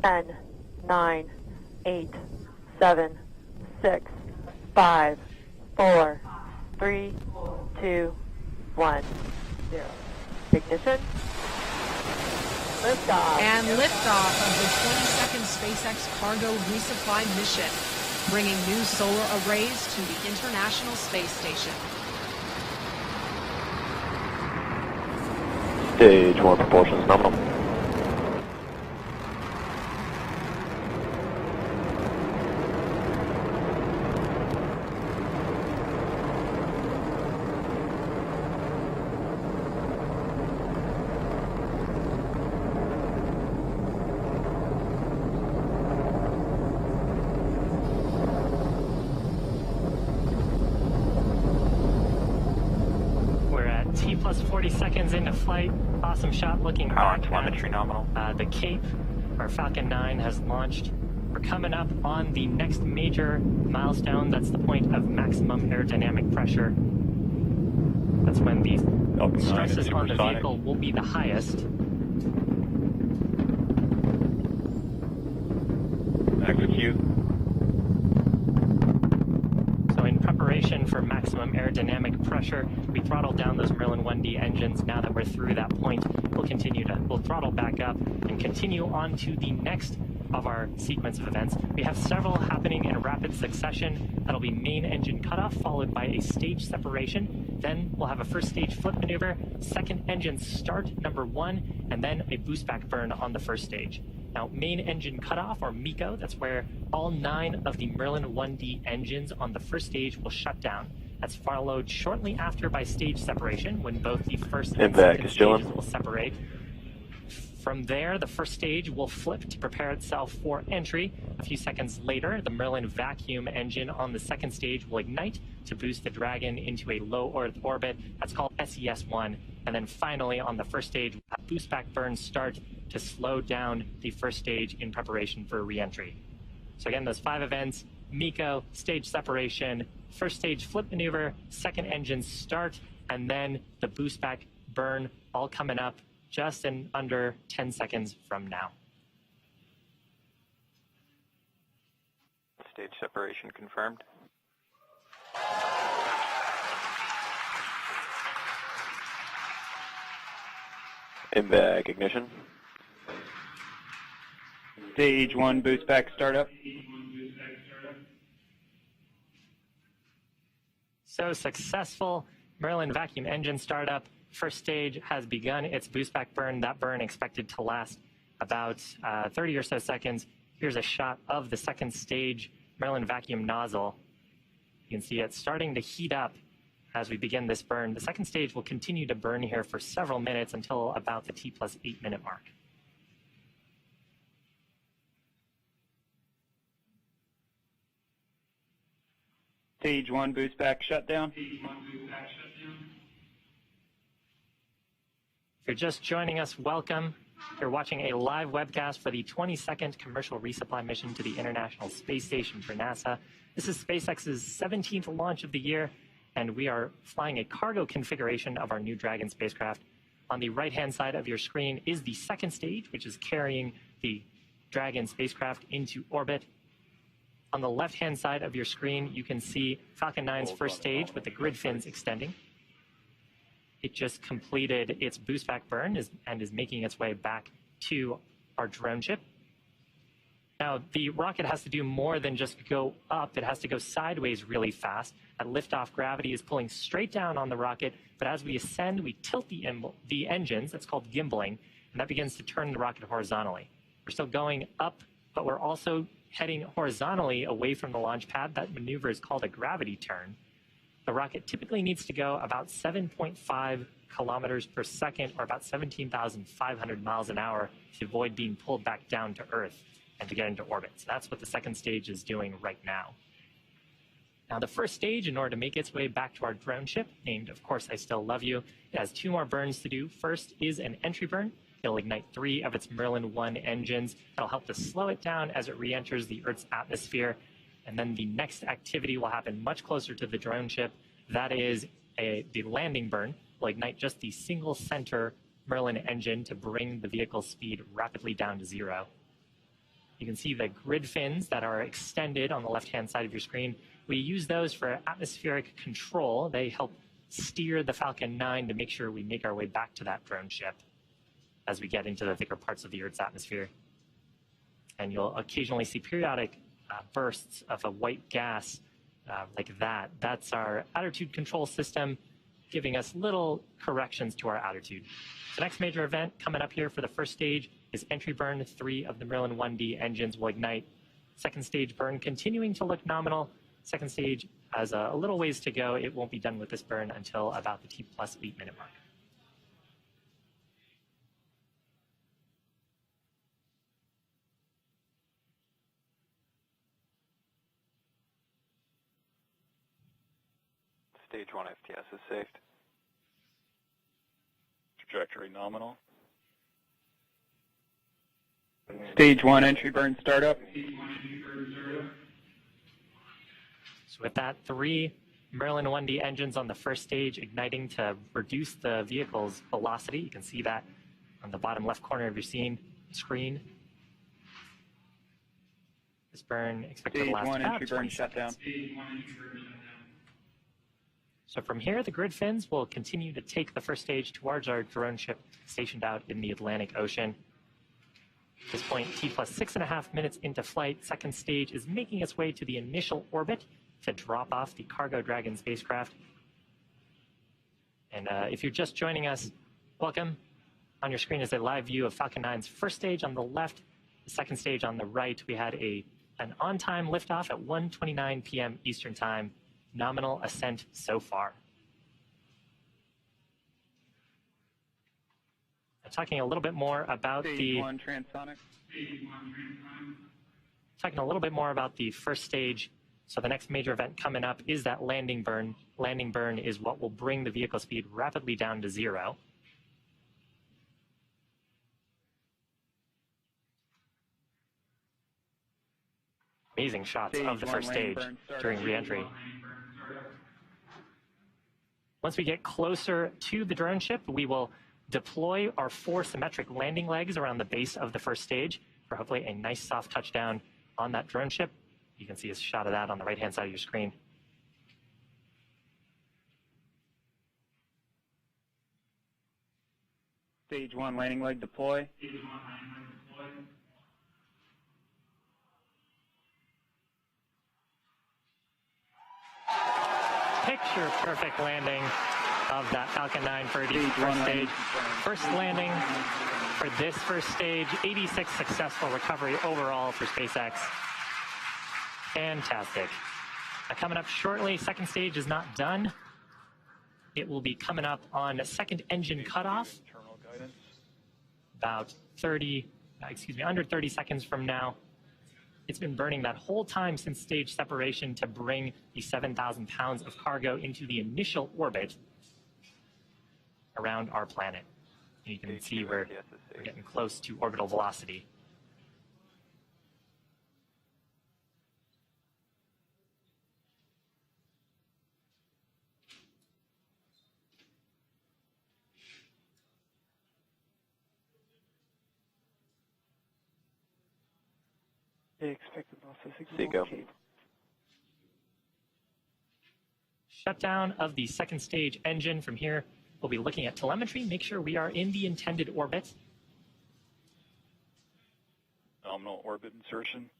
10, 9, 8, 7, 6, 5, 4, 3, 2, 1, 0. Ignition. Liftoff. And liftoff of the 22nd SpaceX cargo resupply mission, bringing new solar arrays to the International Space Station. Stage 1 propulsion is nominal. Plus 40 seconds into flight. Awesome shot looking Power back. Telemetry nominal. The Cape, our Falcon 9 has launched. We're coming up on the next major milestone. That's the point of maximum aerodynamic pressure. That's when the stresses on the vehicle will be the highest. Execute. So in preparation for maximum aerodynamic pressure, we throttled down those Merlin 1D engines. Now that we're through that point, we'll throttle back up and continue on to the next of our sequence of events. We have several happening in rapid succession. That'll be main engine cutoff, followed by a stage separation. Then we'll have a first stage flip maneuver, second engine start, number 1, and then a boost back burn on the first stage. Now, main engine cutoff, or MECO, that's where all 9 of the Merlin 1D engines on the first stage will shut down. That's followed shortly after by stage separation, when both the first and second stages will separate. From there, the first stage will flip to prepare itself for entry. A few seconds later, the Merlin vacuum engine on the second stage will ignite to boost the Dragon into a low Earth orbit. That's called SES-1. And then finally, on the first stage, a boost back burn start to slow down the first stage in preparation for re-entry. So again, those 5 events: MECO, stage separation, first stage flip maneuver, second engine start, and then the boost back burn, all coming up just in under 10 seconds from now. Stage separation confirmed. In-bag ignition. Stage 1 boost back startup. So successful Merlin vacuum engine startup. First stage has begun its boost back burn. That burn expected to last about 30 or so seconds. Here's a shot of the second stage Merlin vacuum nozzle. You can see it starting to heat up as we begin this burn. The second stage will continue to burn here for several minutes until about the T+8 minute mark. Stage 1 boost back shutdown. If you're just joining us, welcome. You're watching a live webcast for the 22nd commercial resupply mission to the International Space Station for NASA. This is SpaceX's 17th launch of the year, and we are flying a cargo configuration of our New Dragon spacecraft. On the right-hand side of your screen is the second stage, which is carrying the Dragon spacecraft into orbit. On the left-hand side of your screen, you can see Falcon 9's first stage with the grid fins extending. It just completed its boost back burn and is making its way back to our drone ship. Now, the rocket has to do more than just go up. It has to go sideways really fast. At liftoff, gravity is pulling straight down on the rocket, but as we ascend, we tilt the engines. That's called gimbaling, and that begins to turn the rocket horizontally. We're still going up, but we're also heading horizontally away from the launch pad. That maneuver is called a gravity turn. The rocket typically needs to go about 7.5 kilometers per second, or about 17,500 miles an hour, to avoid being pulled back down to Earth and to get into orbit. So that's what the second stage is doing right now. Now, the first stage, in order to make its way back to our drone ship, named, of course, I Still Love You, it has 2 more burns to do. First is an entry burn. It'll ignite 3 of its Merlin 1 engines. That'll help to slow it down as it re-enters the Earth's atmosphere. And then the next activity will happen much closer to the drone ship. That is the landing burn. Will ignite just the single center Merlin engine to bring the vehicle's speed rapidly down to 0. You can see the grid fins that are extended on the left-hand side of your screen. We use those for atmospheric control. They help steer the Falcon 9 to make sure we make our way back to that drone ship as we get into the thicker parts of the Earth's atmosphere. And you'll occasionally see periodic bursts of a white gas like that. That's our attitude control system giving us little corrections to our attitude. The next major event coming up here for the first stage is entry burn. 3 of the Merlin 1D engines will ignite. Second stage burn continuing to look nominal. Second stage has a little ways to go. It won't be done with this burn until about the T+8 minute mark. Stage 1 STS is saved. Trajectory nominal. Stage 1 entry burn startup. So with that, 3 Merlin 1D engines on the first stage igniting to reduce the vehicle's velocity. You can see that on the bottom left corner of your screen. This burn expected to last about 20 seconds. So from here, the grid fins will continue to take the first stage towards our drone ship stationed out in the Atlantic Ocean. At this point, T+6.5 minutes into flight, second stage is making its way to the initial orbit to drop off the Cargo Dragon spacecraft. And if you're just joining us, welcome. On your screen is a live view of Falcon 9's first stage on the left, the second stage on the right. We had an on-time liftoff at 1:29 p.m. Eastern Time. Nominal ascent so far. Talking a little bit more about Stage 1 transonic. Talking a little bit more about the first stage. So the next major event coming up is that landing burn. Landing burn is what will bring the vehicle speed rapidly down to 0. Amazing shots of the first stage during re-entry. Once we get closer to the drone ship, we will deploy our 4 symmetric landing legs around the base of the first stage for hopefully a nice soft touchdown on that drone ship. You can see a shot of that on the right-hand side of your screen. Stage 1 landing leg deploy. Picture perfect landing of that Falcon 9 for the first stage. First landing for this first stage. 86 successful recovery overall for SpaceX. Fantastic. Coming up shortly, second stage is not done. It will be coming up on second engine cutoff. About under 30 seconds from now. It's been burning that whole time since stage separation to bring the 7,000 pounds of cargo into the initial orbit around our planet. And you can see we're getting close to orbital velocity. Expected loss of signal. Seco. Shutdown of the second stage engine. From here, we'll be looking at telemetry, make sure we are in the intended orbit. Nominal orbit insertion.